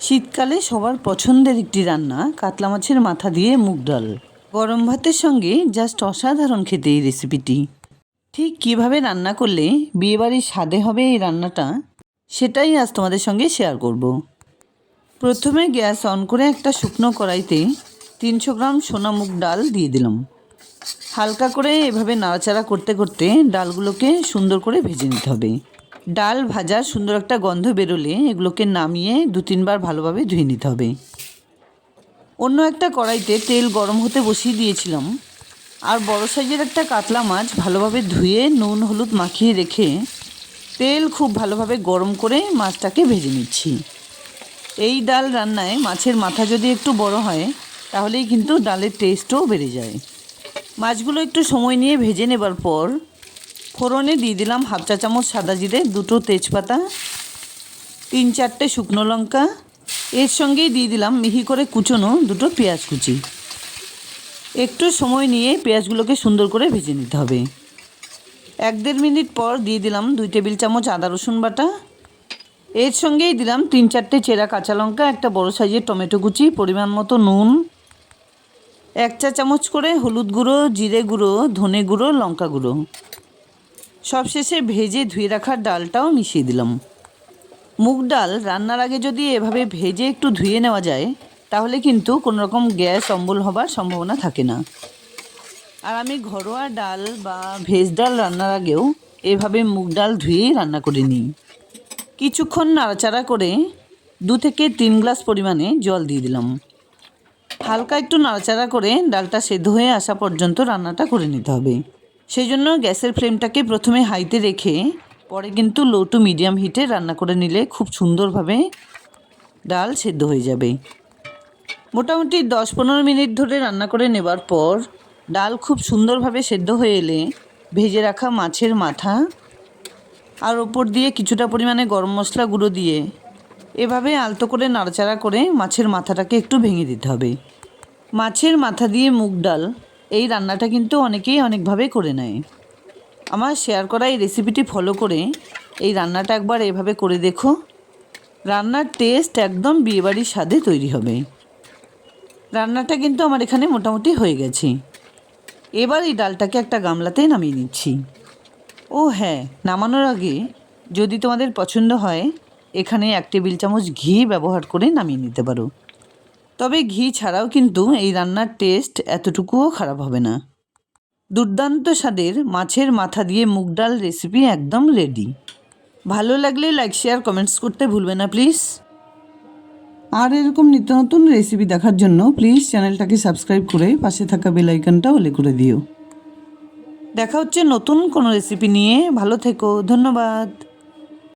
শীতকালে সবার পছন্দের একটি রান্না কাতলা মাছের মাথা দিয়ে মুগ ডাল। গরম ভাতের সঙ্গে জাস্ট অসাধারণ খেতে এই রেসিপিটি। ঠিক কিভাবে রান্না করলে বিয়েবাড়ির স্বাদে হবে এই রান্নাটা, সেটাই আজ তোমাদের সঙ্গে শেয়ার করব। প্রথমে গ্যাস অন করে একটা শুকনো কড়াইতে 300 গ্রাম সোনা মুগ ডাল দিয়ে দিলাম। হালকা করে এভাবে নাড়াচাড়া করতে করতে ডালগুলোকে সুন্দর করে ভেজে নিতে হবে। ডাল ভাজার সুন্দর একটা গন্ধ বেরোলে এগুলোকে নামিয়ে 2-3 বার ভালোভাবে ধুয়ে নিতে হবে। অন্য একটা কড়াইতে তেল গরম হতে বসিয়ে দিয়েছিলাম, আর বড় সাইজের একটা কাতলা মাছ ভালোভাবে ধুয়ে নুন হলুদ মাখিয়ে রেখে তেল খুব ভালোভাবে গরম করে মাছটাকে ভেজে নিচ্ছি। এই ডাল রান্নায় মাছের মাথা যদি একটু বড় হয় তাহলেই কিন্তু ডালের টেস্টও বেড়ে যায়। মাছগুলো একটু সময় নিয়ে ভেজে নেবার পর ফোড়নে দিয়ে দিলাম 1/2 চা চামচ সাদা জিরে, 2টো তেজপাতা, 3-4টে শুকনো লঙ্কা। এর সঙ্গেই দিয়ে দিলাম মিহি করে কুচোনো 2টো পেঁয়াজ কুচি। একটু সময় নিয়ে পেঁয়াজগুলোকে সুন্দর করে ভেজে নিতে হবে। 1-1.5 মিনিট পর দিয়ে দিলাম 2 টেবিল চামচ আদা রসুন বাটা। এর সঙ্গেই দিলাম 3-4টে চেরা কাঁচা লঙ্কা, একটা বড় সাইজের টমেটো কুচি, পরিমাণ মতো নুন, 1 চা চামচ করে হলুদ গুঁড়ো, জিরে গুঁড়ো, ধনে গুঁড়ো, লঙ্কা গুঁড়ো। সবশেষে ভেজে ধুয়ে রাখা ডালটাও মিশিয়ে দিলাম। মুগ ডাল রান্নার আগে যদি এভাবে ভেজে একটু ধুয়ে নেওয়া যায় তাহলে কিন্তু কোনো রকম গ্যাস অম্বল হবার সম্ভাবনা থাকে না। আর আমি ঘরোয়া ডাল বা ভেজ ডাল রান্নার আগেও এভাবে মুগ ডাল ধুয়েই রান্না করে নিই। কিছুক্ষণ নাড়াচাড়া করে 2 থেকে 3 গ্লাস পরিমাণে জল দিয়ে দিলাম। হালকা একটু নাড়াচাড়া করে ডালটা সেদ্ধ হয়ে আসা পর্যন্ত রান্নাটা করে নিতে হবে। সেই জন্য গ্যাসের ফ্লেমটাকে প্রথমে হাইতে রেখে পরে কিন্তু লো টু মিডিয়াম হিটে রান্না করে নিলে খুব সুন্দরভাবে ডাল সেদ্ধ হয়ে যাবে। মোটামুটি 10-15 মিনিট ধরে রান্না করে নেবার পর ডাল খুব সুন্দরভাবে সেদ্ধ হয়ে এলে ভেজে রাখা মাছের মাথা আর ওপর দিয়ে কিছুটা পরিমাণে গরম মশলা গুঁড়ো দিয়ে এভাবে আলতো করে নাড়াচাড়া করে মাছের মাথাটাকে একটু ভেঙে দিতে হবে। মাছের মাথা দিয়ে মুগ ডাল এই রান্নাটা কিন্তু অনেকেই অনেকভাবে করে নেয়। আমার শেয়ার করা এই রেসিপিটি ফলো করে এই রান্নাটা একবার এভাবে করে দেখো, রান্নার টেস্ট একদম বিয়েবাড়ির স্বাদে তৈরি হবে। রান্নাটা কিন্তু আমার এখানে মোটামুটি হয়ে গেছে। এবার এই ডালটাকে একটা গামলাতে নামিয়ে নিচ্ছি। ও হ্যাঁ, নামানোর আগে যদি তোমাদের পছন্দ হয় এখানে 1 টেবিল চামচ ঘি ব্যবহার করে নামিয়ে নিতে পারো। তবে ঘি ছাড়াও কিন্তু এই রান্নার টেস্ট এতটুকুও খারাপ হবে না। দুর্দান্ত স্বাদের মাছের মাথা দিয়ে মুগ ডাল রেসিপি একদম রেডি। ভালো লাগলে লাইক শেয়ার কমেন্টস করতে ভুলবে না প্লিজ। আর এরকম নিত্য নতুন রেসিপি দেখার জন্য প্লিজ চ্যানেলটাকে সাবস্ক্রাইব করে পাশে থাকা বেল আইকনটা ওলে করে দিও। দেখা হচ্ছে নতুন কোনো রেসিপি নিয়ে। ভালো থেকো, ধন্যবাদ।